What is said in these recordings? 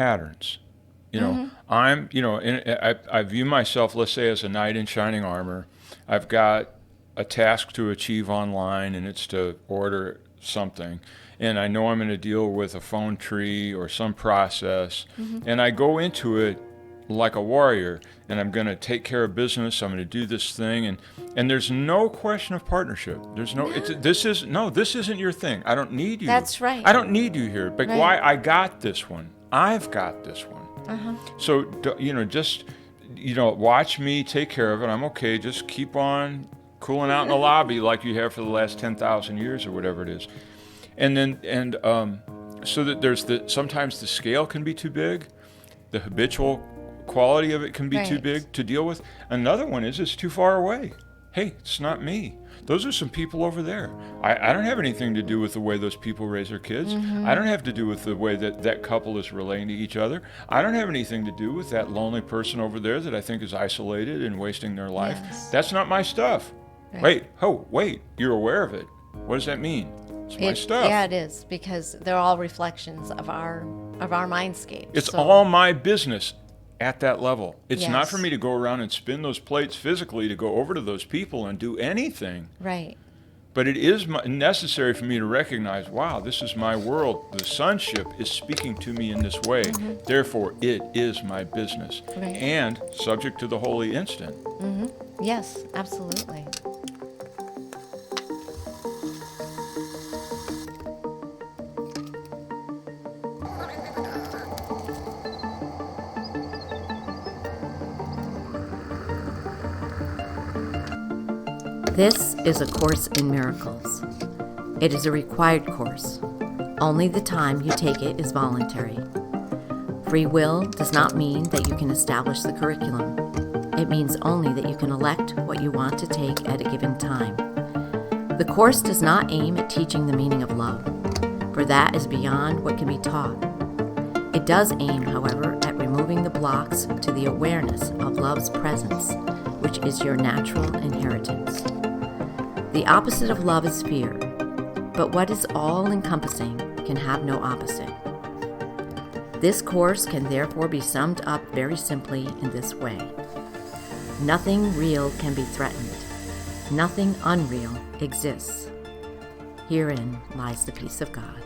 patterns. I view myself, let's say, as a knight in shining armor. I've got a task to achieve online, and it's to order something. And I know I'm going to deal with a phone tree or some process. And I go into it like a warrior, and I'm going to take care of business. I'm going to do this thing. And there's no question of partnership. There's no, this isn't your thing. I don't need you. That's right. I don't need you here. But why? I got this one. I've got this one. So, just, watch me take care of it. I'm okay. Just keep on cooling out in the lobby like you have for the last 10,000 years or whatever it is. And then, so that sometimes the scale can be too big. The habitual quality of it can be too big to deal with. Another one is it's too far away. Hey, it's not me. Those are some people over there. I don't have anything to do with the way those people raise their kids. I don't have to do with the way that couple is relating to each other. I don't have anything to do with that lonely person over there that I think is isolated and wasting their life. Yes. That's not my stuff. Right. Wait, you're aware of it. What does that mean? It's my stuff. Yeah, it is, because they're all reflections of our mindscape. It's all my business at that level. It's not Yes. for me to go around and spin those plates physically to go over to those people and do anything. Right. But it is necessary for me to recognize, wow, this is my world. The sonship is speaking to me in this way. Therefore, it is my business. Right. And subject to the holy instant. Yes, absolutely. This is A Course in Miracles. It is a required course. Only the time you take it is voluntary. Free will does not mean that you can establish the curriculum. It means only that you can elect what you want to take at a given time. The course does not aim at teaching the meaning of love, for that is beyond what can be taught. It does aim, however, at removing the blocks to the awareness of love's presence, which is your natural inheritance. The opposite of love is fear, but what is all-encompassing can have no opposite. This course can therefore be summed up very simply in this way. Nothing real can be threatened. Nothing unreal exists. Herein lies the peace of God.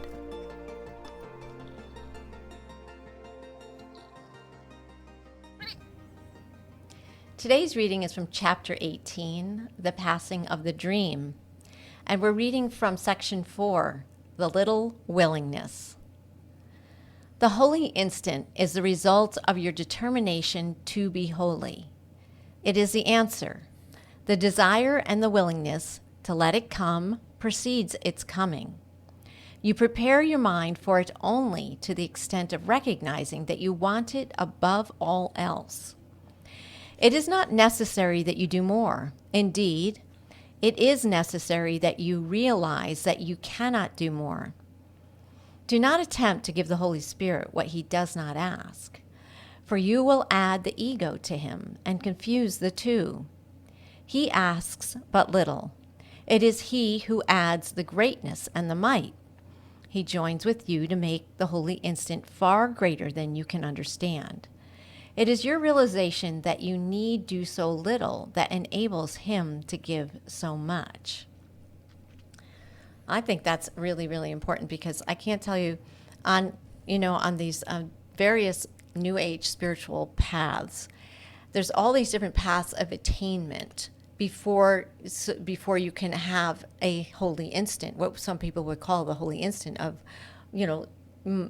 Today's reading is from chapter 18, The Passing of the Dream, and we're reading from section 4, The Little Willingness. The holy instant is the result of your determination to be holy. It is the answer. The desire and the willingness to let it come precedes its coming. You prepare your mind for it only to the extent of recognizing that you want it above all else. It is not necessary that you do more. Indeed, it is necessary that you realize that you cannot do more. Do not attempt to give the Holy Spirit what he does not ask, for you will add the ego to him and confuse the two. He asks but little. It is he who adds the greatness and the might. He joins with you to make the holy instant far greater than you can understand. It is your realization that you need do so little that enables him to give so much. I think that's really, really important, because I can't tell you on these various New Age spiritual paths, there's all these different paths of attainment before you can have a holy instant, what some people would call the holy instant of,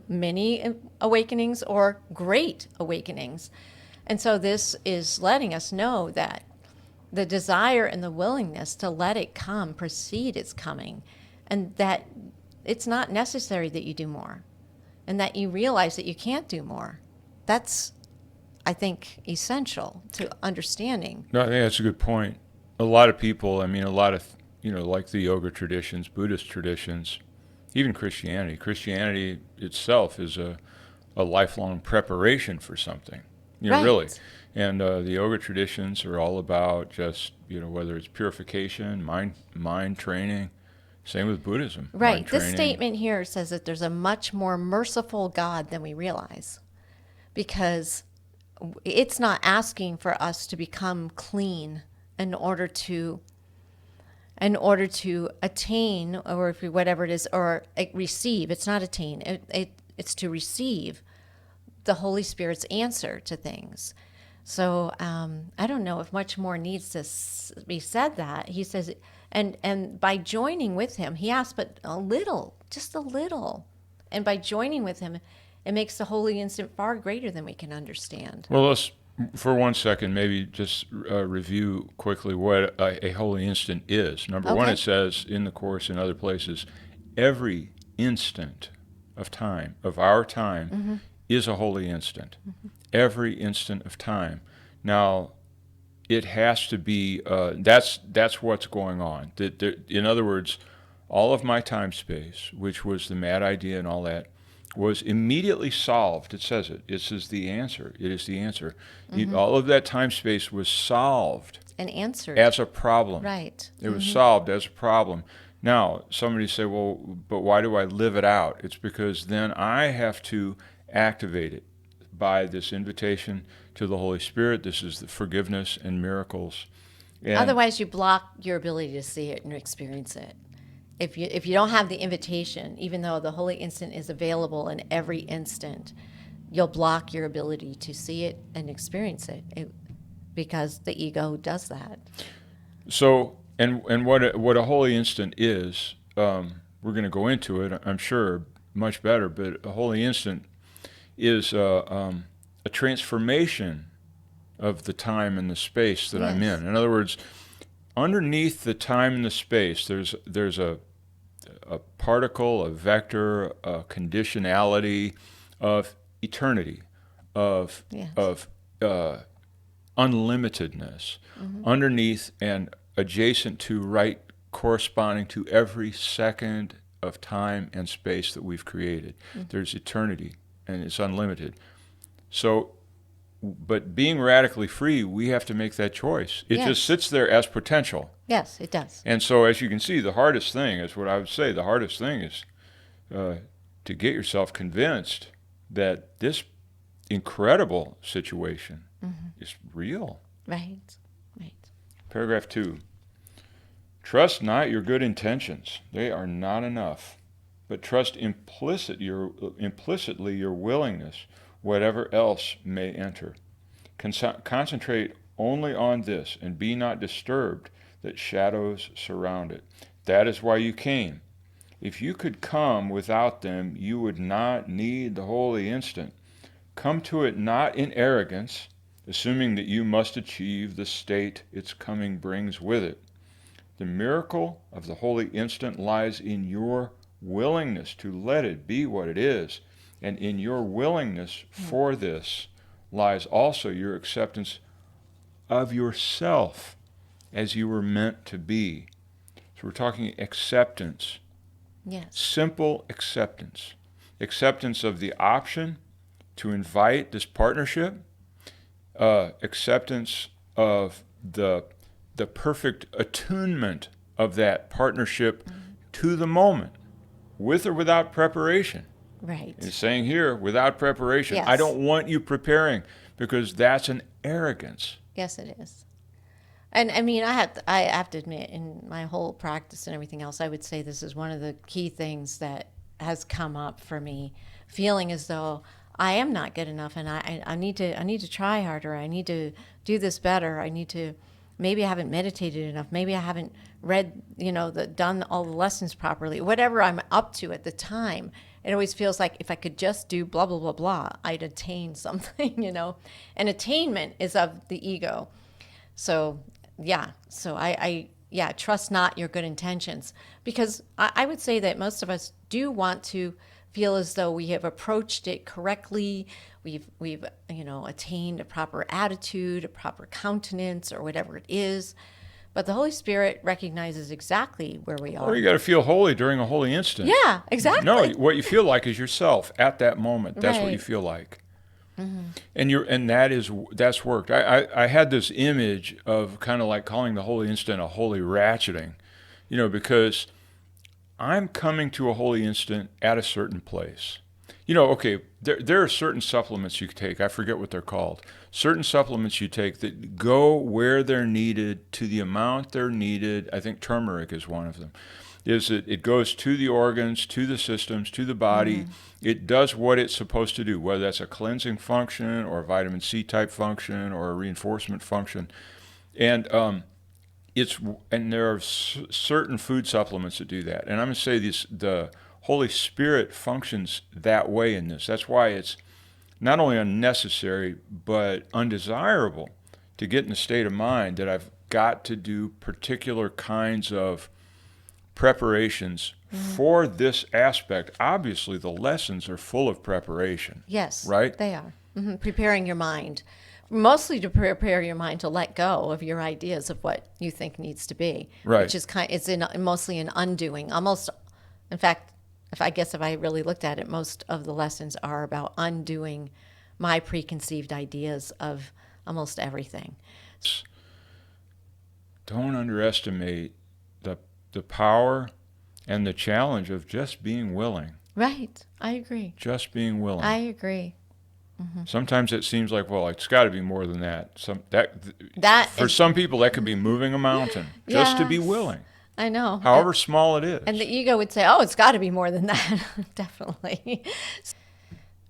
many awakenings or great awakenings. And so this is letting us know that the desire and the willingness to let it come precede its coming, and that it's not necessary that you do more, and that you realize that you can't do more. That's, I think, essential to understanding. No, I think that's a good point. A lot of people, like the yoga traditions, Buddhist traditions, even Christianity itself is a lifelong preparation for something, Right. really. And the yoga traditions are all about just, whether it's purification, mind training. Same with Buddhism. Right. Mind This training. statement here says that there's a much more merciful God than we realize. because it's not asking for us to become clean in order to attain, or if we, whatever it is, or receive. It's not attain. It's to receive the Holy Spirit's answer to things. So I don't know if much more needs to be said. That he says, and by joining with him, he asks, but a little, just a little, and by joining with him, it makes the holy instant far greater than we can understand. Well, let's, for 1 second, maybe just review quickly what a holy instant is. Number one, it says in the Course and other places, every instant of time, of our time, is a holy instant. Every instant of time. Now, it has to be, that's what's going on. In other words, all of my time space, which was the mad idea and all that, was immediately solved. It says it. It says the answer. It is the answer. All of that time space was solved. And answered. As a problem. Right. It was solved as a problem. Now, somebody say, well, but why do I live it out? It's because then I have to activate it by this invitation to the Holy Spirit. This is the forgiveness and miracles. And otherwise, you block your ability to see it and experience it. If you don't have the invitation, even though the holy instant is available in every instant, you'll block your ability to see it and experience it, because the ego does that. So, and what a holy instant is, we're going to go into it, I'm sure, much better, but a holy instant is a transformation of the time and the space that I'm in. In other words, underneath the time and the space, there's a particle, a vector, a conditionality of eternity, of unlimitedness, underneath and adjacent to, right, corresponding to every second of time and space that we've created. There's eternity, and it's unlimited. So, but being radically free, we have to make that choice. It just sits there as potential. Yes, it does. And so, as you can see, the hardest thing is what I would say. The hardest thing is to get yourself convinced that this incredible situation is real. Right. Paragraph 2. Trust not your good intentions. They are not enough. But trust implicitly your willingness, whatever else may enter. Concentrate only on this, and be not disturbed that shadows surround it. That is why you came. If you could come without them, you would not need the holy instant. Come to it not in arrogance, assuming that you must achieve the state its coming brings with it. The miracle of the holy instant lies in your willingness to let it be what it is, and in your willingness for this lies also your acceptance of yourself as you were meant to be. So we're talking acceptance. Yes. Simple acceptance. Acceptance of the option to invite this partnership, acceptance of the perfect attunement of that partnership to the moment, with or without preparation. Right. It's saying here, without preparation. Yes. I don't want you preparing, because that's an arrogance. Yes, it is. And I mean, I have to admit, in my whole practice and everything else, I would say this is one of the key things that has come up for me, feeling as though I am not good enough, and I need to try harder. I need to do this better. Maybe I haven't meditated enough. Maybe I haven't read, done all the lessons properly. Whatever I'm up to at the time, it always feels like if I could just do blah, blah, blah, blah, I'd attain something, And attainment is of the ego. So, yeah. So I trust not your good intentions. Because I would say that most of us do want to feel as though we have approached it correctly. We've attained a proper attitude, a proper countenance, or whatever it is. But the Holy Spirit recognizes exactly where we are. Or you got to feel holy during a holy instant. Yeah, exactly. No, what you feel like is yourself at that moment. That's what you feel like. And that's worked. I had this image of kind of like calling the holy instant a holy ratcheting, because I'm coming to a holy instant at a certain place. Okay, there are certain supplements you take. I forget what they're called. Certain supplements you take that go where they're needed to the amount they're needed. I think turmeric is one of them. It goes to the organs, to the systems, to the body. It does what it's supposed to do, whether that's a cleansing function or a vitamin C type function or a reinforcement function. And there are certain food supplements that do that. And I'm going to say the Holy Spirit functions that way in this. That's why it's not only unnecessary, but undesirable to get in a state of mind that I've got to do particular kinds of preparations for this aspect. Obviously, the lessons are full of preparation. Yes, right? They are. Preparing your mind. Mostly to prepare your mind to let go of your ideas of what you think needs to be. Right. Which is mostly an undoing. Almost, in fact, if I really looked at it, most of the lessons are about undoing my preconceived ideas of almost everything. Don't underestimate the power and the challenge of just being willing. Right. I agree. Just being willing. I agree. Sometimes it seems like, well, it's got to be more than that. For some people, that could be moving a mountain, just to be willing. I know. However small it is. And the ego would say, oh, it's got to be more than that. Definitely.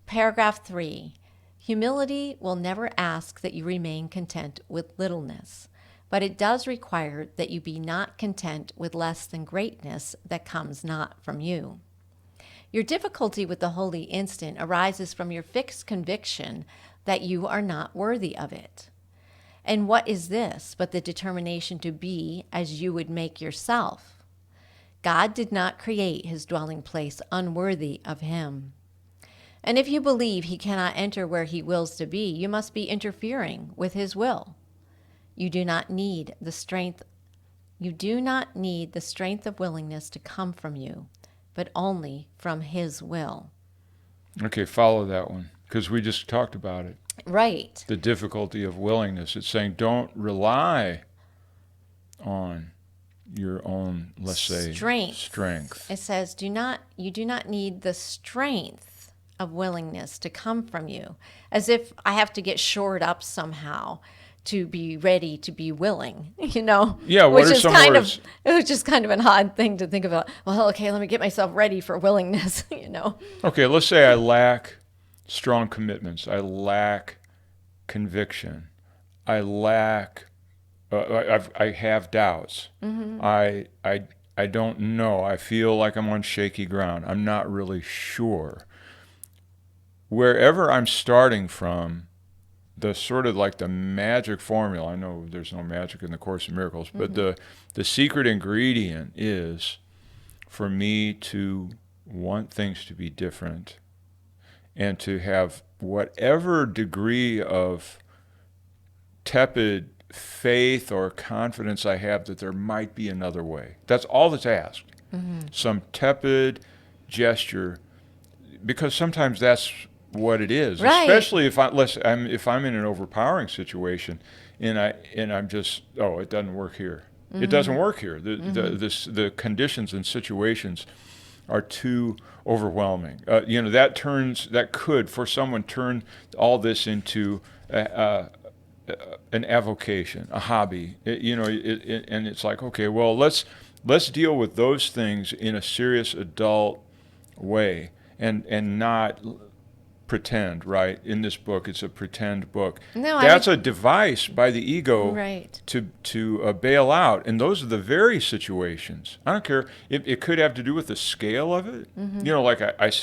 Paragraph 3. Humility will never ask that you remain content with littleness, but it does require that you be not content with less than greatness that comes not from you. Your difficulty with the holy instant arises from your fixed conviction that you are not worthy of it. And what is this but the determination to be as you would make yourself? God did not create his dwelling place unworthy of him. And if you believe he cannot enter where he wills to be, you must be interfering with his will. You do not need the strength of willingness to come from you, but only from his will. Okay, follow that one, because we just talked about it. Right. The difficulty of willingness. It's saying don't rely on your own, let's say, strength. It says you do not need the strength of willingness to come from you, as if I have to get shored up somehow to be ready to be willing, Yeah, what are some words? It was just kind of an odd thing to think about. Well, okay, let me get myself ready for willingness, Okay, let's say I lack strong commitments. I lack conviction. I lack, I have doubts. I don't know. I feel like I'm on shaky ground. I'm not really sure. Wherever I'm starting from, the sort of like the magic formula, I know there's no magic in the Course in Miracles, but the secret ingredient is for me to want things to be different and to have whatever degree of tepid faith or confidence I have that there might be another way. That's all that's asked. Some tepid gesture, because sometimes that's what it is, right. Especially if I'm in an overpowering situation and I'm just, it doesn't work here. It doesn't work here. The conditions and situations are too overwhelming. That could for someone turn all this into an avocation, a hobby. And it's like, okay, well, let's deal with those things in a serious adult way and not pretend, right? In this book, it's a pretend book. No, that's a device by the ego, right, to bail out, and those are the very situations. I don't care. It could have to do with the scale of it. Like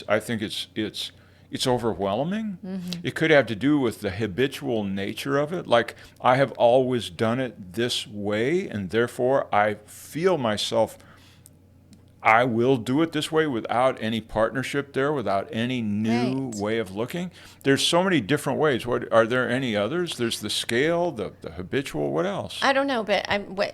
I think it's overwhelming. It could have to do with the habitual nature of it. Like I have always done it this way, and therefore I feel myself. I will do it this way without any partnership there, without any new way of looking. There's so many different ways. Are there any others? There's the scale, the habitual. What else? I don't know, but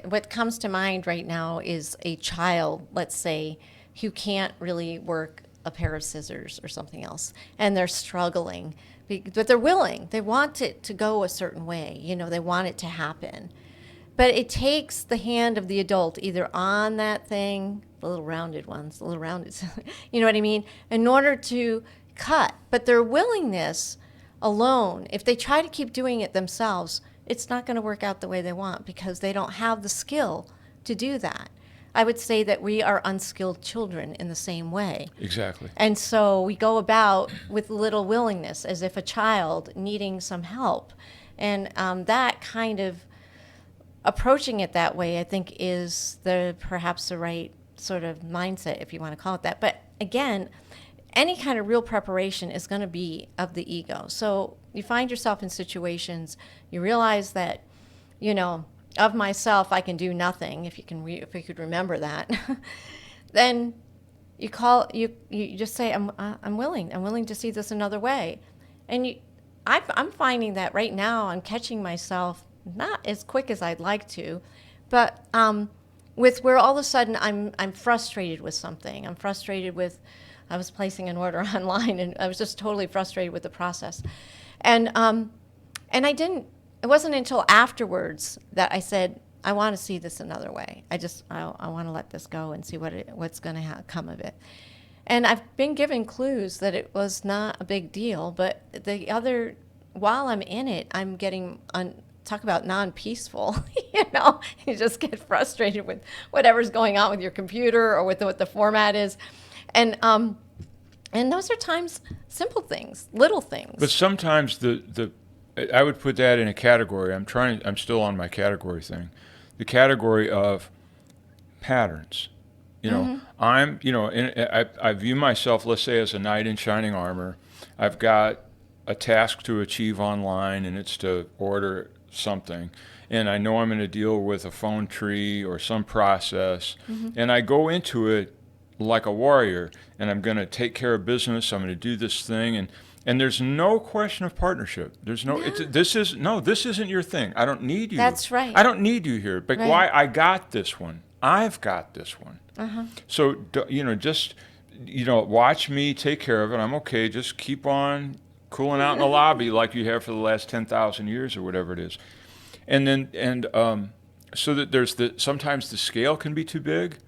what comes to mind right now is a child, let's say, who can't really work a pair of scissors or something else, and they're struggling, but they're willing. They want it to go a certain way. They want it to happen. But it takes the hand of the adult either on that thing, the little rounded ones, you know what I mean? In order to cut. But their willingness alone, if they try to keep doing it themselves, it's not going to work out the way they want because they don't have the skill to do that. I would say that we are unskilled children in the same way. Exactly. And so we go about with little willingness as if a child needing some help. And that kind of approaching it that way, I think, is perhaps the right sort of mindset, if you want to call it that. But again, any kind of real preparation is going to be of the ego. So you find yourself in situations, you realize that, of myself, I can do nothing. If you could remember that, then you just say, I'm willing to see this another way. And I'm finding that right now I'm catching myself not as quick as I'd like to, but with where all of a sudden I'm frustrated with something. I'm frustrated with, I was placing an order online and I was just totally frustrated with the process. And it wasn't until afterwards that I said, I want to see this another way. I want to let this go and see what's going to come of it. And I've been given clues that it was not a big deal, but while I'm in it, I'm getting, talk about non-peaceful, you just get frustrated with whatever's going on with your computer or with what the format is. And those are times simple things, little things. But sometimes I would put that in a category. I'm still on my category thing. The category of patterns. I view myself, let's say, as a knight in shining armor. I've got a task to achieve online, and it's to order something. And I know I'm going to deal with a phone tree or some process. And I go into it like a warrior, and I'm going to take care of business. I'm going to do this thing, and there's no question of partnership. There's this isn't your thing. I don't need you. That's right. I don't need you here. But right. Why? I got this one. I've got this one. So just watch me take care of it. I'm okay. Just keep on cooling out in the lobby like you have for the last 10,000 years or whatever it is. So that sometimes the scale can be too big,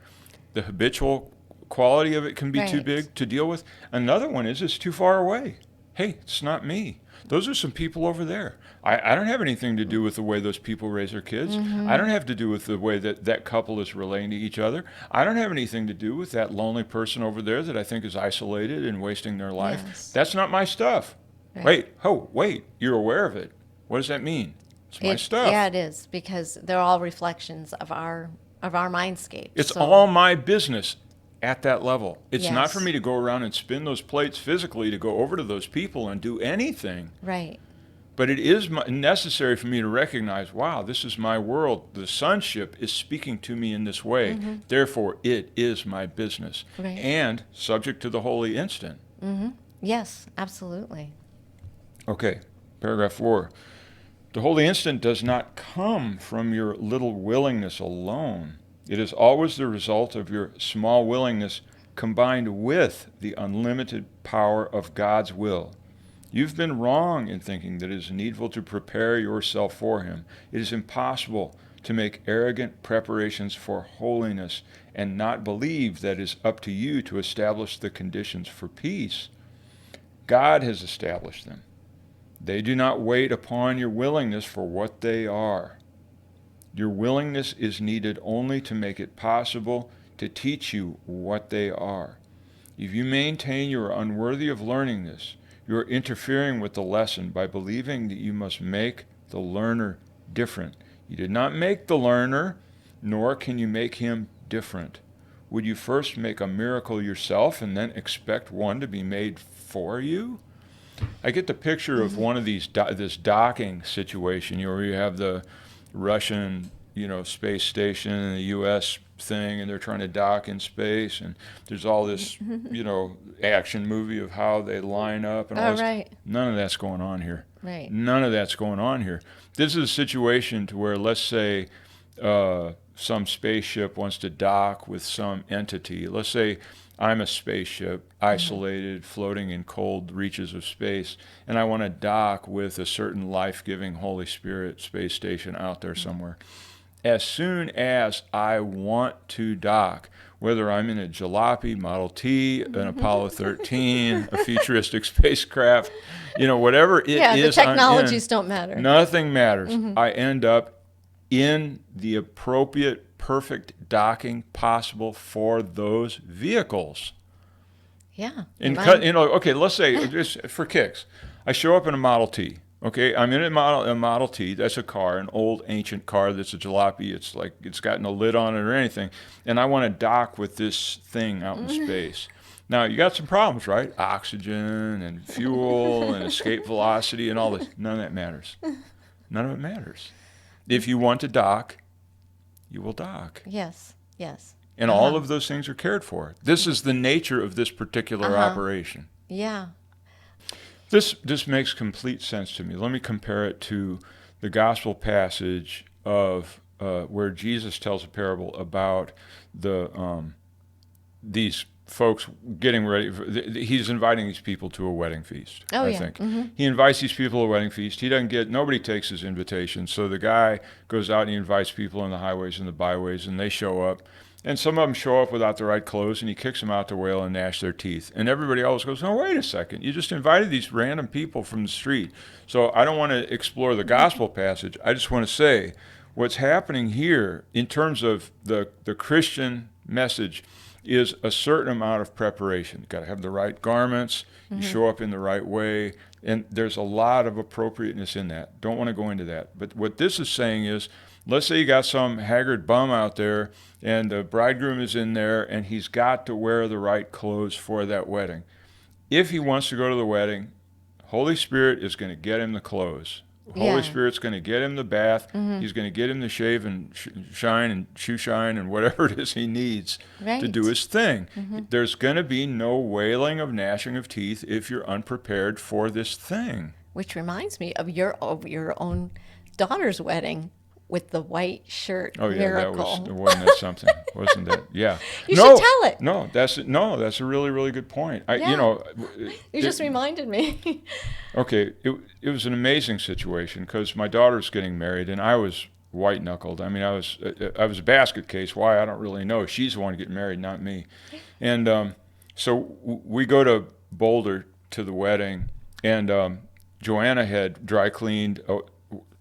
the habitual quality of it can be too big to deal with. Another one is it's too far away. Hey, it's not me. Those are some people over there. I don't have anything to do with the way those people raise their kids. I don't have to do with the way that couple is relating to each other. I don't have anything to do with that lonely person over there that I think is isolated and wasting their life. Yes. That's not my stuff. Right. Wait, you're aware of it. What does that mean? It's my stuff. Yeah, it is, because they're all reflections of our mindscape. It's all my business at that level. It's not Yes. for me to go around and spin those plates physically to go over to those people and do anything. Right. But it is necessary for me to recognize, wow, this is my world. The sonship is speaking to me in this way. Therefore, it is my business. Right. And subject to the holy instant. Yes, absolutely. Okay, paragraph 4. The holy instant does not come from your little willingness alone. It is always the result of your small willingness combined with the unlimited power of God's will. You've been wrong in thinking that it is needful to prepare yourself for Him. It is impossible to make arrogant preparations for holiness and not believe that it is up to you to establish the conditions for peace. God has established them. They do not wait upon your willingness for what they are. Your willingness is needed only to make it possible to teach you what they are. If you maintain you are unworthy of learning this, you are interfering with the lesson by believing that you must make the learner different. You did not make the learner, nor can you make him different. Would you first make a miracle yourself and then expect one to be made for you? I get the picture of one of these this docking situation, where you have the Russian, space station and the U.S. thing, and they're trying to dock in space, and there's all this, action movie of how they line up and all this. Right. None of that's going on here. Right. None of that's going on here. This is a situation to where, let's say, some spaceship wants to dock with some entity. Let's say I'm a spaceship, isolated, floating in cold reaches of space, and I want to dock with a certain life-giving Holy Spirit space station out there somewhere. as soon as I want to dock, whether I'm in a jalopy, Model T, an Apollo 13, a futuristic spacecraft, whatever it is the technologies I'm in, don't matter. Nothing matters. I end up in the appropriate, perfect docking possible for those vehicles. Yeah. Okay, let's say, just for kicks, I show up in a Model T. Okay, I'm in a Model T. That's a car, an old ancient car that's a jalopy. It's like it's got no lid on it or anything. And I want to dock with this thing out in space. Now, you got some problems, right? Oxygen and fuel and escape velocity and all this. None of that matters. None of it matters. If you want to dock, you will dock. Yes. And all of those things are cared for. This is the nature of this particular operation. Yeah. This makes complete sense to me. Let me compare it to the gospel passage of where Jesus tells a parable about these folks getting ready. He's inviting these people to a wedding feast. I think he invites these people to a wedding feast. Nobody takes his invitation. So the guy goes out and he invites people on the highways and the byways, and they show up. And some of them show up without the right clothes, and he kicks them out to wail and gnash their teeth. And everybody else goes, "No, wait a second. You just invited these random people from the street." So I don't want to explore the gospel passage. I just want to say what's happening here in terms of the Christian message is a certain amount of preparation. You've got to have the right garments. You show up in the right way. And there's a lot of appropriateness in that. Don't want to go into that. But what this is saying is, let's say you got some haggard bum out there and the bridegroom is in there and he's got to wear the right clothes for that wedding. If he wants to go to the wedding, Holy Spirit is going to get him the clothes. Holy Spirit's going to get him the bath. He's going to get him the shave and shine and shoe shine and whatever it is he needs to do his thing. There's going to be no wailing of gnashing of teeth if you're unprepared for this thing. Which reminds me of your own daughter's wedding with the white shirt. Oh yeah, miracle. Wasn't that something? Wasn't that? Yeah. You should tell it. No, that's a really, really good point. You just reminded me. Okay, it was an amazing situation because my daughter's getting married and I was white knuckled. I mean, I was a basket case. Why? I don't really know. She's the one getting married, not me. And so we go to Boulder to the wedding, and Joanna had dry cleaned.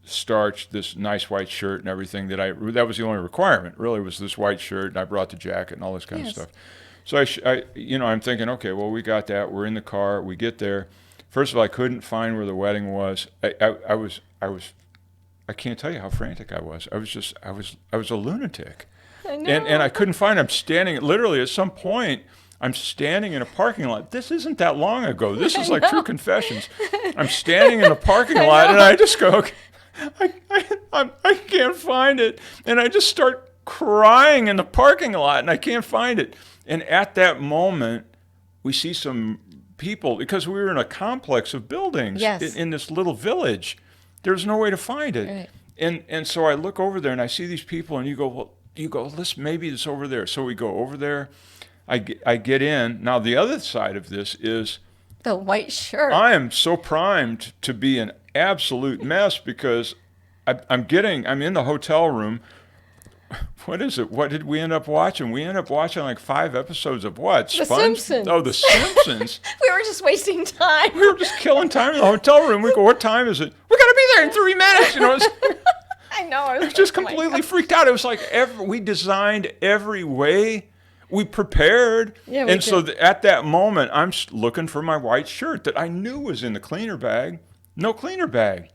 Starched this nice white shirt and everything that was the only requirement really was this white shirt, and I brought the jacket and all this kind of stuff. So I'm thinking, okay, well, we got that. We're in the car. We get there. First of all, I couldn't find where the wedding was. I can't tell you how frantic I was. I was a lunatic. I know. And I couldn't find. I'm standing literally at some point. I'm standing in a parking lot. This isn't that long ago. This is like True Confessions. I'm standing in a parking lot and I just go, okay, I can't find it. And I just start crying in the parking lot and I can't find it. And at that moment, we see some people, because we were in a complex of buildings in this little village. There's no way to find it. Right. And so I look over there and I see these people and you go, maybe it's over there. So we go over there. I get in. Now, the other side of this is the white shirt. I am so primed to be an absolute mess because I'm in the hotel room. What is it? What did we end up watching? We ended up watching like 5 episodes of what? The Simpsons. Oh, The Simpsons. We were just wasting time. We were just killing time in the hotel room. We go, what time is it? We got to be there in 3 minutes. I know. I was just completely freaked out. It was like we designed every way. We prepared. Yeah, we did. So at that moment, I'm looking for my white shirt that I knew was in the cleaner bag. No cleaner bag.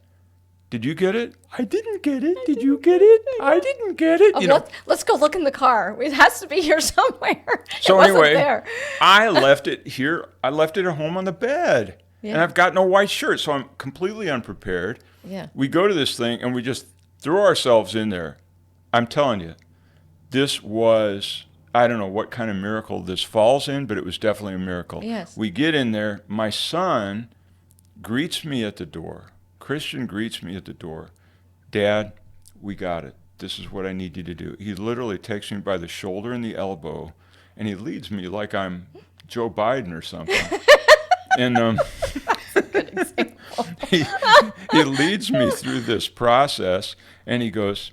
Did you get it? I didn't get it. Did you get it? I didn't get it. Let's go look in the car. It has to be here somewhere. So anyway, I left it here. I left it at home on the bed. Yeah. And I've got no white shirt, so I'm completely unprepared. Yeah. We go to this thing, and we just throw ourselves in there. I'm telling you, this was... I don't know what kind of miracle this falls in, but it was definitely a miracle. Yes. We get in there. My son greets me at the door. Christian greets me at the door. Dad, we got it. This is what I need you to do. He literally takes me by the shoulder and the elbow, and he leads me like I'm Joe Biden or something. And that's a good example. he leads me through this process, and he goes,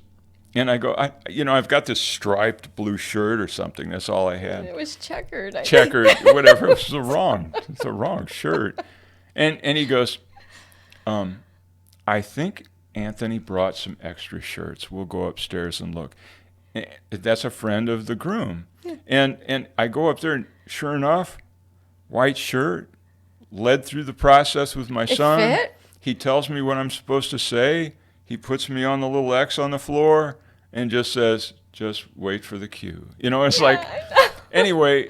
And I go, I've got this striped blue shirt or something. That's all I had. It was checkered. Checkered, whatever. It's the wrong shirt. And he goes, I think Anthony brought some extra shirts. We'll go upstairs and look. That's a friend of the groom. Yeah. And I go up there, and sure enough, white shirt, led through the process with my son. Fit? He tells me what I'm supposed to say. He puts me on the little X on the floor and just says, just wait for the cue. Anyway,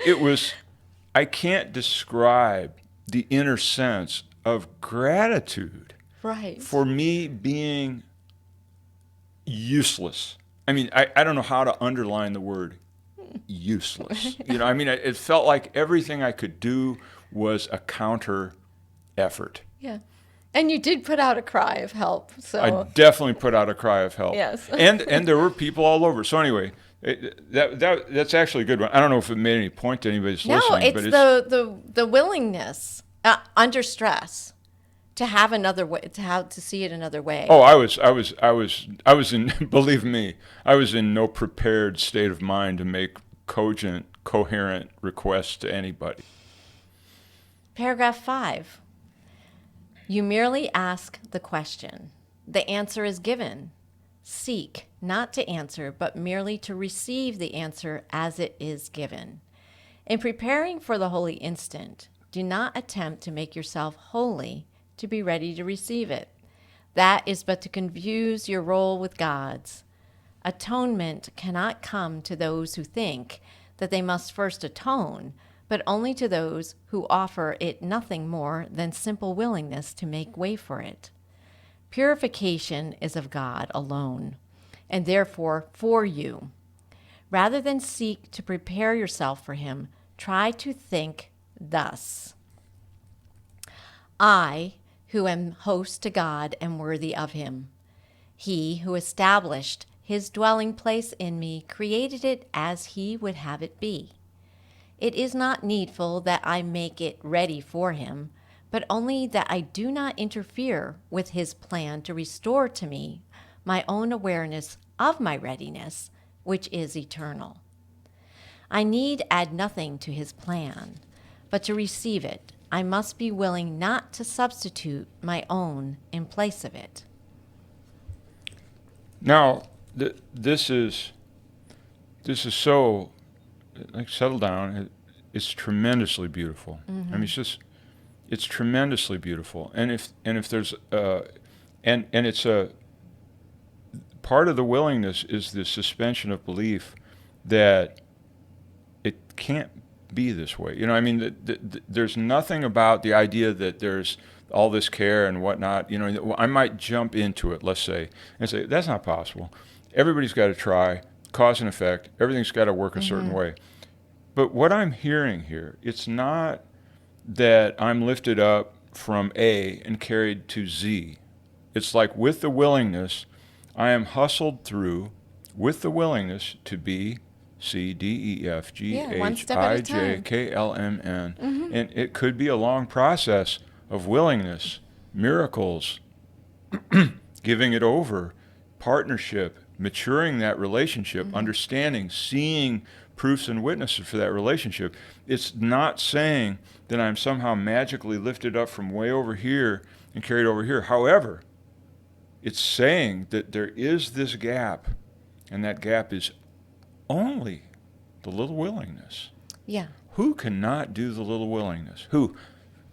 I can't describe the inner sense of gratitude for me being useless. I mean, I don't know how to underline the word useless. It felt like everything I could do was a counter effort. Yeah. And you did put out a cry of help. So I definitely put out a cry of help. Yes. and there were people all over. So anyway, that's actually a good one. I don't know if it made any point to anybody's listening. No, it's the willingness under stress to have another way, to see it another way. Oh, I was in. Believe me, I was in no prepared state of mind to make cogent, coherent requests to anybody. Paragraph 5. You merely ask the question. The answer is given. Seek not to answer, but merely to receive the answer as it is given. In preparing for the holy instant, do not attempt to make yourself holy to be ready to receive it. That is but to confuse your role with God's. Atonement cannot come to those who think that they must first atone, but only to those who offer it nothing more than simple willingness to make way for it. Purification is of God alone, and therefore for you. Rather than seek to prepare yourself for him, try to think thus. I, who am host to God, am worthy of him. He who established his dwelling place in me created it as he would have it be. It is not needful that I make it ready for him, but only that I do not interfere with his plan to restore to me my own awareness of my readiness, which is eternal. I need add nothing to his plan, but to receive it, I must be willing not to substitute my own in place of it. Now, this is so, settle down. It's tremendously beautiful. Mm-hmm. I mean, it's tremendously beautiful. And if there's and it's a part of the willingness is the suspension of belief that it can't be this way. There's nothing about the idea that there's all this care and whatnot. I might jump into it, let's say, and say, that's not possible. Everybody's got to try, cause and effect. Everything's got to work a certain way. But what I'm hearing here, it's not that I'm lifted up from A and carried to Z. It's like with the willingness, I am hustled through with the willingness to be C, D, E, F, G, H, I, J, K, L, M, N. Mm-hmm. And it could be a long process of willingness, miracles, giving it over, partnership, maturing that relationship, understanding, seeing proofs and witnesses for that relationship. It's not saying that I'm somehow magically lifted up from way over here and carried over here. However, it's saying that there is this gap, and that gap is only the little willingness. Yeah. Who cannot do the little willingness? Who?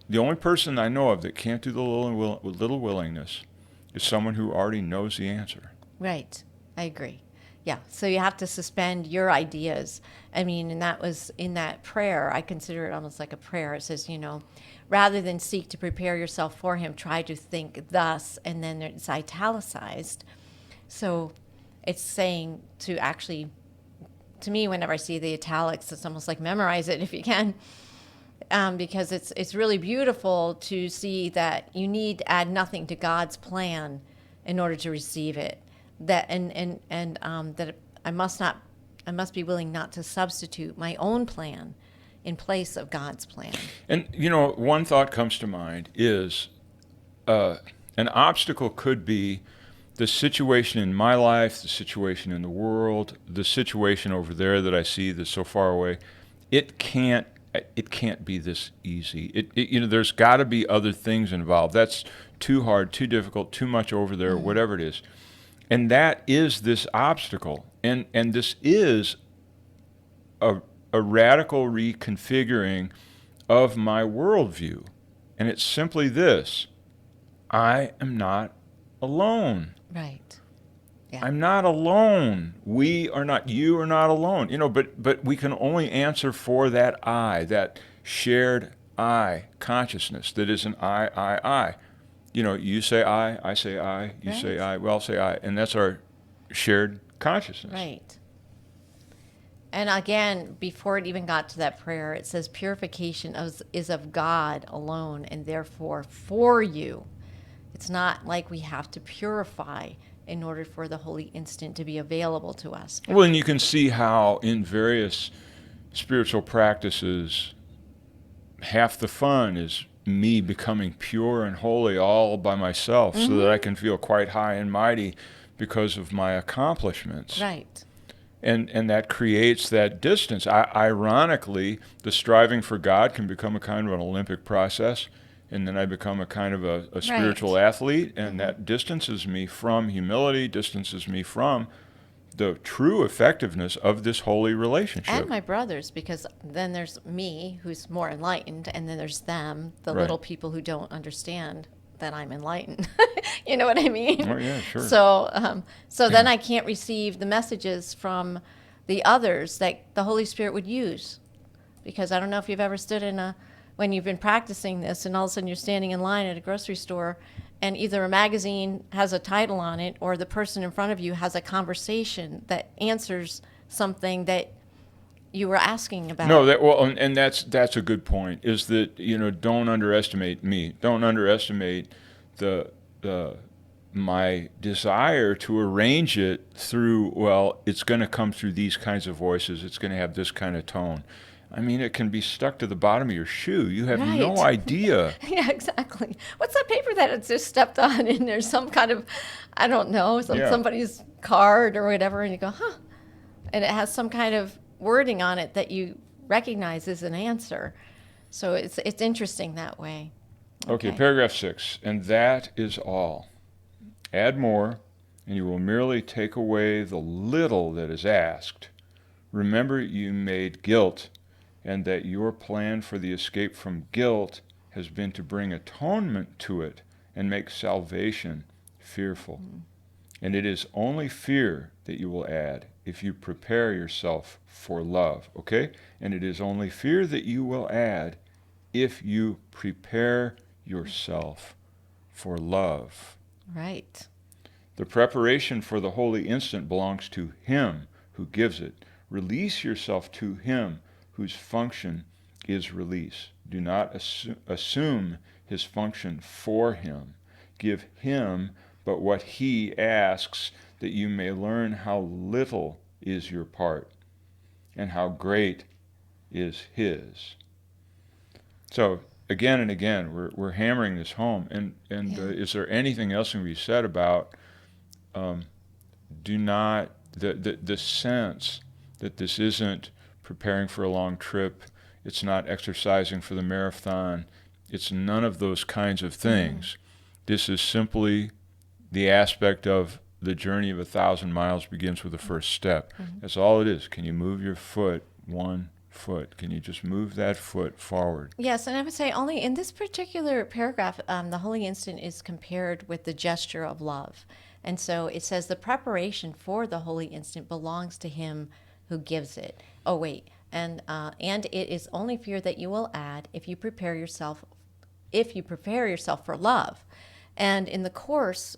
The only person I know of that can't do the little willingness is someone who already knows the answer. Right. I agree. Yeah. So you have to suspend your ideas. I mean, and that was in that prayer. I consider it almost like a prayer. It says, rather than seek to prepare yourself for him, try to think thus, and then it's italicized. So it's saying to actually, to me, whenever I see the italics, it's almost like memorize it if you can, because it's really beautiful to see that you need to add nothing to God's plan in order to receive it. That that I must be willing not to substitute my own plan in place of God's plan. And one thought comes to mind is an obstacle could be the situation in my life, the situation in the world, the situation over there that I see that's so far away, it can't be this easy. There's got to be other things involved. That's too hard, too difficult, too much over there, whatever it is. And that is this obstacle. And this is a radical reconfiguring of my worldview. And it's simply this: I am not alone. Right. Yeah. I'm not alone. We are not, you are not alone. But we can only answer for that I, that shared I consciousness that is an I. You say I say I, you say I, we all say I, and that's our shared consciousness. Right. And again, before it even got to that prayer, it says purification is of God alone and therefore for you. It's not like we have to purify in order for the Holy Instant to be available to us. Well, and you can see how in various spiritual practices, half the fun is me becoming pure and holy all by myself so that I can feel quite high and mighty because of my accomplishments. Right. And that creates that distance. Ironically, the striving for God can become a kind of an Olympic process, and then I become a kind of a spiritual athlete, and that distances me from humility, distances me from the true effectiveness of this holy relationship. And my brothers, because then there's me, who's more enlightened, and then there's them, the little people who don't understand that I'm enlightened. You know what I mean? Oh, yeah, sure. So then I can't receive the messages from the others that the Holy Spirit would use. Because I don't know if you've ever stood when you've been practicing this, and all of a sudden you're standing in line at a grocery store, and either a magazine has a title on it, or the person in front of you has a conversation that answers something that you were asking about. No, and that's a good point. Is that don't underestimate me. Don't underestimate my desire to arrange it through. Well, it's going to come through these kinds of voices. It's going to have this kind of tone. I mean, it can be stuck to the bottom of your shoe. You have no idea. Yeah, exactly. What's that paper that it's just stepped on and there's some kind of, I don't know, somebody's card or whatever, and you go, huh. And it has some kind of wording on it that you recognize as an answer. So it's interesting that way. Okay, paragraph 6. And that is all. Add more, and you will merely take away the little that is asked. Remember, you made guilt, and that your plan for the escape from guilt has been to bring atonement to it and make salvation fearful. And it is only fear that you will add if you prepare yourself for love, okay? And it is only fear that you will add if you prepare yourself for love. Right. The preparation for the holy instant belongs to Him who gives it. Release yourself to Him whose function is release. Do not assume His function for Him. Give Him but what He asks, that you may learn how little is your part and how great is His. So again and again, we're hammering this home. And is there anything else can be said about do not the sense that this isn't preparing for a long trip, it's not exercising for the marathon, it's none of those kinds of things. This is simply the aspect of the journey of 1,000 miles begins with the first step. That's all it is. Can you move your foot 1 foot? Can you just move that foot forward? Yes, and I would say only in this particular paragraph, the Holy Instant is compared with the gesture of love. And so it says the preparation for the Holy Instant belongs to Him who gives it. Oh, wait. And it is only fear that you will add if you prepare yourself for love. And in the Course,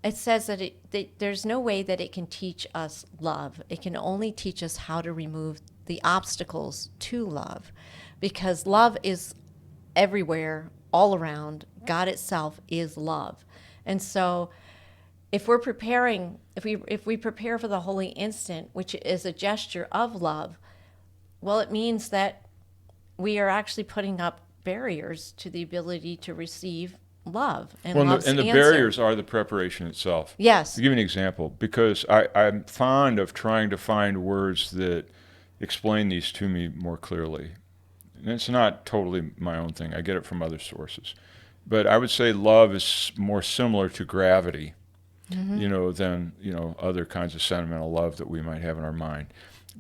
it says that there's no way that it can teach us love. It can only teach us how to remove the obstacles to love, because love is everywhere, all around. God itself is love. And so if we're preparing, if we prepare for the Holy Instant, which is a gesture of love, well, it means that we are actually putting up barriers to the ability to receive love and Well, love's and the answer. barriers are the preparation itself. Yes. To give you an example, because I'm fond of trying to find words that explain these to me more clearly. And it's not totally my own thing. I get it from other sources. But I would say love is more similar to gravity, than, other kinds of sentimental love that we might have in our mind.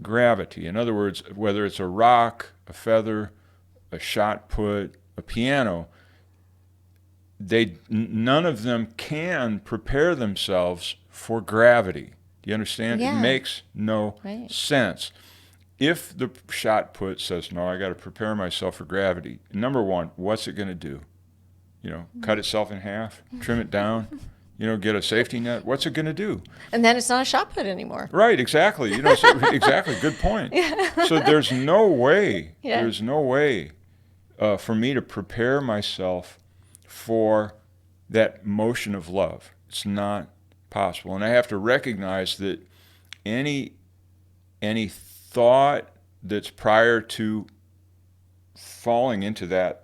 Gravity, in other words, whether it's a rock, a feather, a shot put, a piano, none of them can prepare themselves for gravity. Do you understand? Yeah. It makes no Right. sense. If the shot put says, no, I got to prepare myself for gravity, number one, what's it going to do? Cut itself in half, trim it down, get a safety net. What's it going to do? And then it's not a shot put anymore. Right, exactly. Exactly, good point. Yeah. So there's no way, for me to prepare myself for that motion of love. It's not possible. And I have to recognize that any thought that's prior to falling into that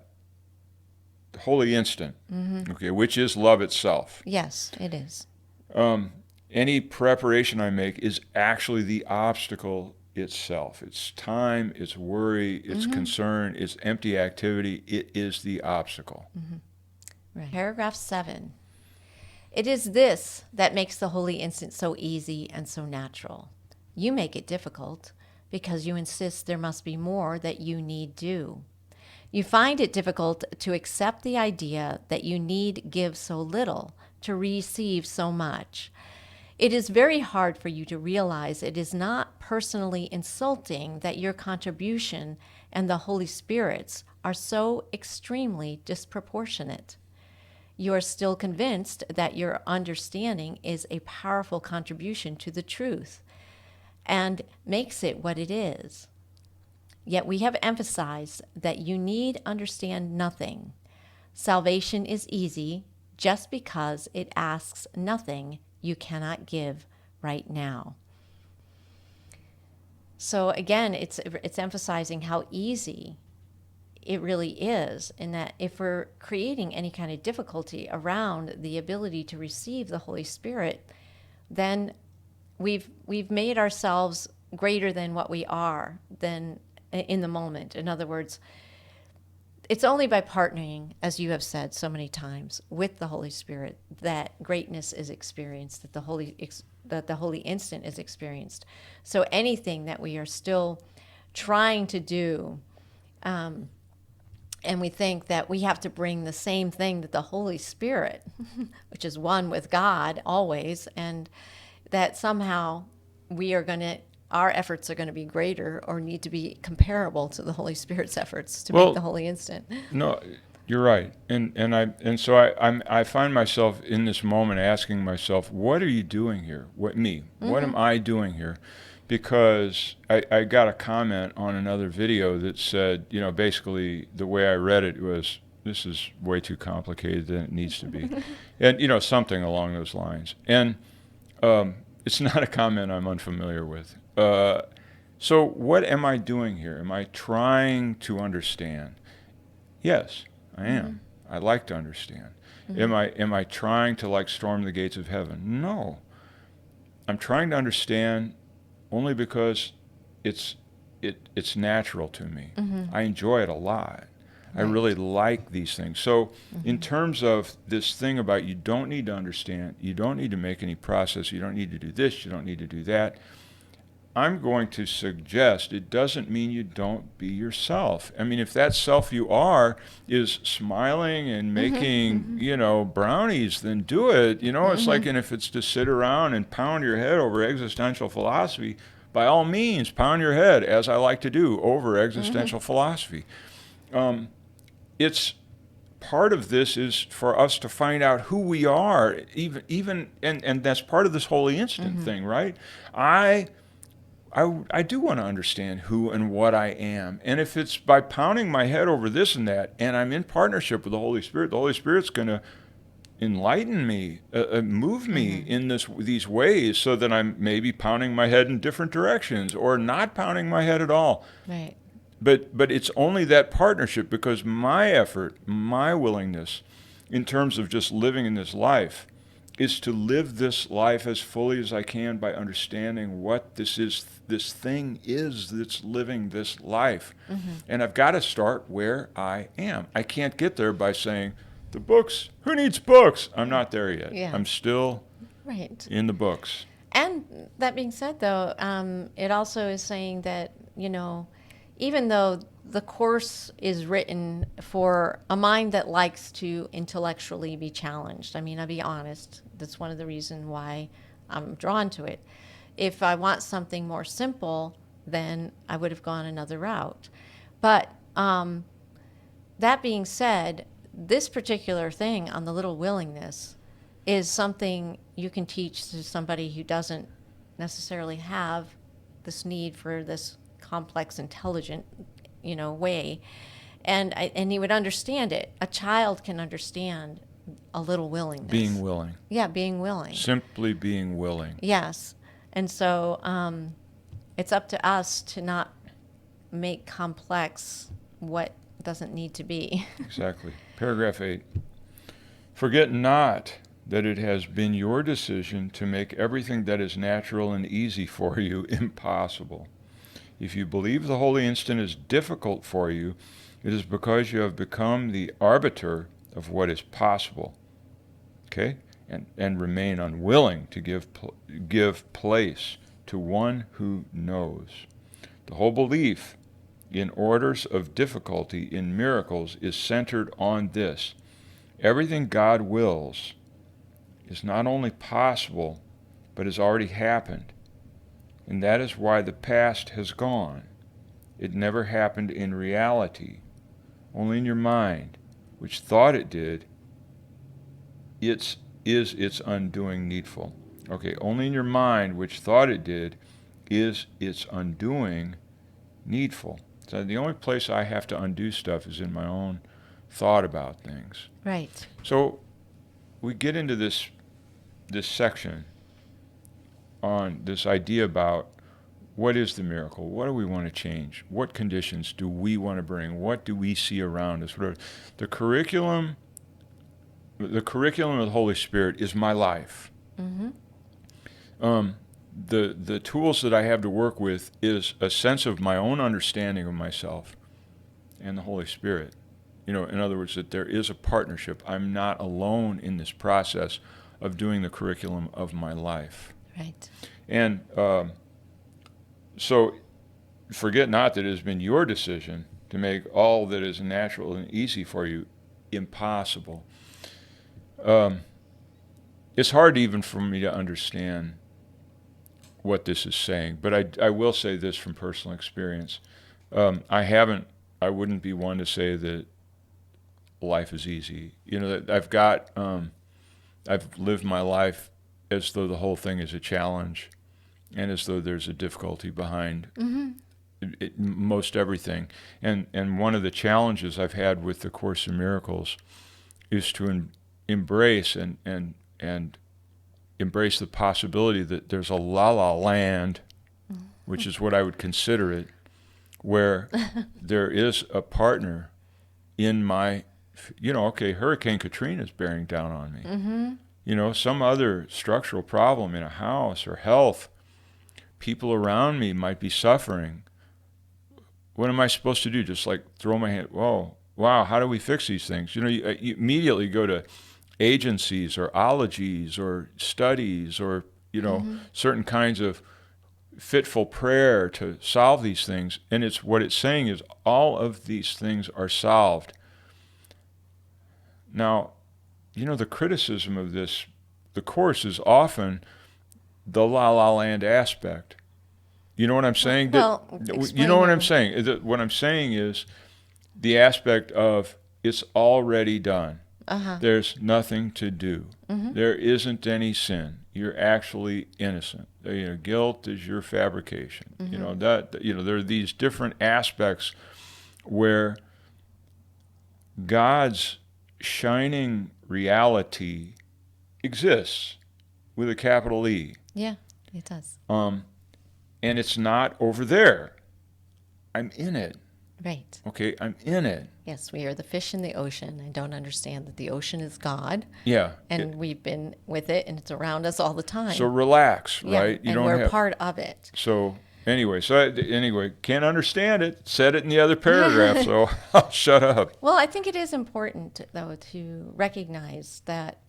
holy instant, okay, which is love itself. Yes, it is. Any preparation I make is actually the obstacle itself. It's time, it's worry, it's concern, it's empty activity. It is the obstacle. Right. Paragraph 7. It is this that makes the holy instant so easy and so natural. You make it difficult because you insist there must be more that you need do. You find it difficult to accept the idea that you need give so little to receive so much. It is very hard for you to realize it is not personally insulting that your contribution and the Holy Spirit's are so extremely disproportionate. You are still convinced that your understanding is a powerful contribution to the truth and makes it what it is. Yet we have emphasized that you need understand nothing. Salvation is easy just because it asks nothing you cannot give right now. So again, it's emphasizing how easy it really is, in that if we're creating any kind of difficulty around the ability to receive the Holy Spirit, then we've made ourselves greater than what we are than in the moment. In other words, it's only by partnering, as you have said so many times, with the Holy Spirit that greatness is experienced, that the holy instant is experienced. So anything that we are still trying to do, and we think that we have to bring the same thing that the Holy Spirit, which is one with God always, and that somehow our efforts are going to be greater or need to be comparable to the Holy Spirit's efforts to make the holy instant. No, you're right, and so I find myself in this moment asking myself, what are you doing here? What am I doing here? Because I got a comment on another video that said, basically the way I read it was, this is way too complicated than it needs to be, and something along those lines, and it's not a comment I'm unfamiliar with. So what am I doing here? Am I trying to understand? Yes, I am. I like to understand. Am I trying to storm the gates of heaven? No. I'm trying to understand only because it's natural to me. I enjoy it a lot. Right. I really like these things. So in terms of this thing about you don't need to understand, you don't need to make any process, you don't need to do this, you don't need to do that, I'm going to suggest it doesn't mean you don't be yourself. I mean, if that self you are is smiling and making, brownies, then do it. It's like, and if it's to sit around and pound your head over existential philosophy, by all means, pound your head, as I like to do, over existential philosophy. It's part of this is for us to find out who we are, even and that's part of this holy instant thing, right? I do want to understand who and what I am. And if it's by pounding my head over this and that, and I'm in partnership with the Holy Spirit's going to enlighten me, move me in these ways so that I'm maybe pounding my head in different directions or not pounding my head at all. Right. But it's only that partnership, because my effort, my willingness in terms of just living in this life is to live this life as fully as I can by understanding what this thing is that's living this life. And I've got to start where I am. I can't get there by saying, the books, who needs books? I'm not there yet. Yeah. I'm still in the books. And that being said, though, it also is saying that, even though the course is written for a mind that likes to intellectually be challenged. I mean, I'll be honest, that's one of the reasons why I'm drawn to it. If I want something more simple, then I would have gone another route. But that being said, this particular thing on the little willingness is something you can teach to somebody who doesn't necessarily have this need for this complex, intelligent, way, and he would understand it. A child can understand a little willingness. Being willing. Yeah, being willing. Simply being willing. Yes, and so it's up to us to not make complex what doesn't need to be. Exactly. Paragraph 8. Forget not that it has been your decision to make everything that is natural and easy for you impossible. If you believe the holy instant is difficult for you, it is because you have become the arbiter of what is possible. Okay? And remain unwilling to give place to one who knows. The whole belief in orders of difficulty in miracles is centered on this. Everything God wills is not only possible, but has already happened. And that is why the past has gone. It never happened in reality. Only in your mind, which thought it did, is its undoing needful. Okay, only in your mind, which thought it did, is its undoing needful. So the only place I have to undo stuff is in my own thought about things. Right. So we get into this section on this idea about what is the miracle? What do we want to change? What conditions do we want to bring? What do we see around us? The curriculum of the Holy Spirit is my life. The tools that I have to work with is a sense of my own understanding of myself and the Holy Spirit. In other words, that there is a partnership. I'm not alone in this process of doing the curriculum of my life. Right. And so forget not that it has been your decision to make all that is natural and easy for you impossible. It's hard even for me to understand what this is saying, but I will say this from personal experience. I wouldn't be one to say that life is easy. That I've lived my life as though the whole thing is a challenge and as though there's a difficulty behind most everything. And one of the challenges I've had with the Course in Miracles is to embrace and embrace the possibility that there's a la-la land, which is what I would consider it, where there is a partner in my, Hurricane Katrina is bearing down on me. Some other structural problem in a house or health, people around me might be suffering. What am I supposed to do? Just like throw my hand, wow, how do we fix these things? You immediately go to agencies or ologies or studies or, certain kinds of fitful prayer to solve these things. And what it's saying is all of these things are solved. Now, the criticism of this, the Course is often the la-la land aspect. You know what I'm saying? Well, you know what I'm saying? What I'm saying is the aspect of it's already done. There's nothing to do. There isn't any sin. You're actually innocent. Guilt is your fabrication. There are these different aspects where God's shining reality exists with a capital E. Yeah, it does. And it's not over there. I'm in it. Right. Okay, I'm in it. Yes, we are the fish in the ocean. I don't understand that the ocean is God. Yeah. And we've been with it, and it's around us all the time. So relax, Yeah, right? and we're part of it. So anyway, can't understand it. Said it in the other paragraph, so I'll shut up. Well, I think it is important, though, to recognize that,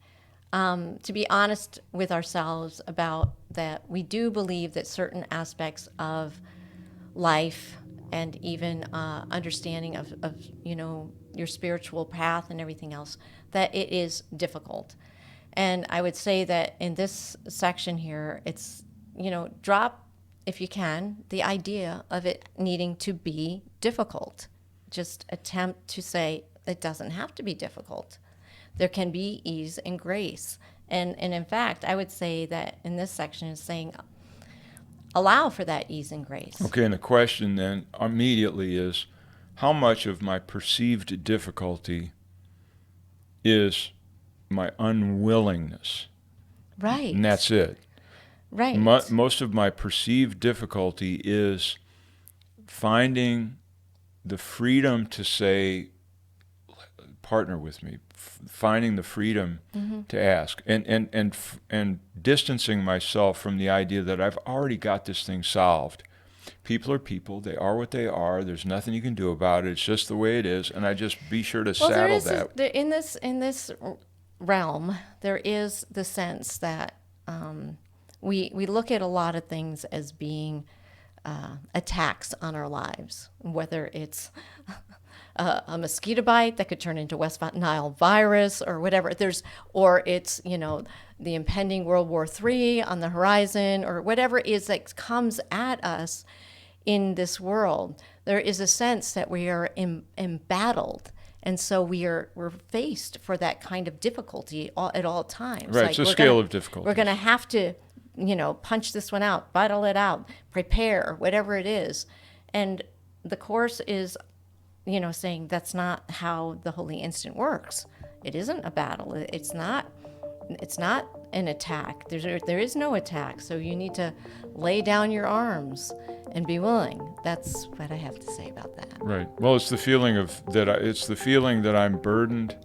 to be honest with ourselves about that we do believe that certain aspects of life and even understanding of your spiritual path and everything else, that it is difficult. And I would say that in this section here, it's, drop, if you can, the idea of it needing to be difficult. Just attempt to say it doesn't have to be difficult. There can be ease and grace. And in fact, I would say that in this section is saying, allow for that ease and grace. Okay, and the question then immediately is, how much of my perceived difficulty is my unwillingness? Right. And that's it. Right. Most of my perceived difficulty is finding the freedom to say, partner with me, finding the freedom to ask, and distancing myself from the idea that I've already got this thing solved. People are people. They are what they are. There's nothing you can do about it. It's just the way it is. And I just be sure to saddle that. In this realm, there is the sense that we look at a lot of things as being attacks on our lives, whether it's a mosquito bite that could turn into West Nile virus or whatever. Or it's, the impending World War III on the horizon, or whatever it is that comes at us in this world. There is a sense that we are embattled. And so we're faced for that kind of difficulty at all times. Right, it's a scale of difficulty. We're going to have to, punch this one out, battle it out, prepare, whatever it is. And the Course is, saying that's not how the Holy Instant works. It isn't a battle. It's not an attack. There is no attack. So you need to lay down your arms and be willing. That's what I have to say about that. Right. Well, it's the feeling that I'm burdened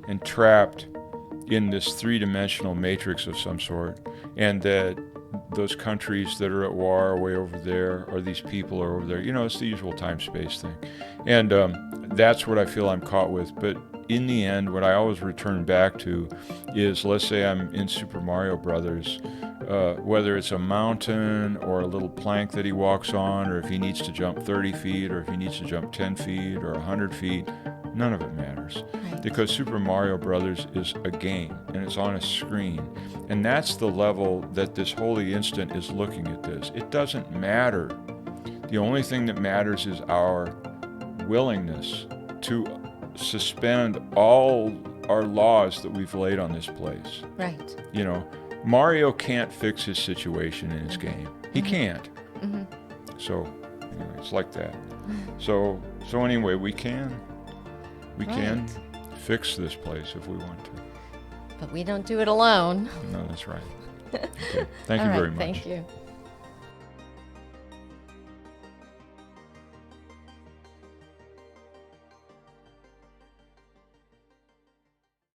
and trapped in this three-dimensional matrix of some sort, and that those countries that are at war are way over there, or these people are over there. It's the usual time-space thing. And that's what I feel I'm caught with. But in the end, what I always return back to is, let's say I'm in Super Mario Brothers, whether it's a mountain or a little plank that he walks on, or if he needs to jump 30 feet, or if he needs to jump 10 feet or 100 feet, none of it matters. Right. Because Super Mario Brothers is a game, and it's on a screen. And that's the level that this Holy Instant is looking at this. It doesn't matter. The only thing that matters is our willingness to suspend all our laws that we've laid on this place. Right. Mario can't fix his situation in his game. He can't. So anyway, it's like that. So anyway, we can fix this place if we want to. But we don't do it alone. No, that's right. Okay. Thank you very much. Thank you.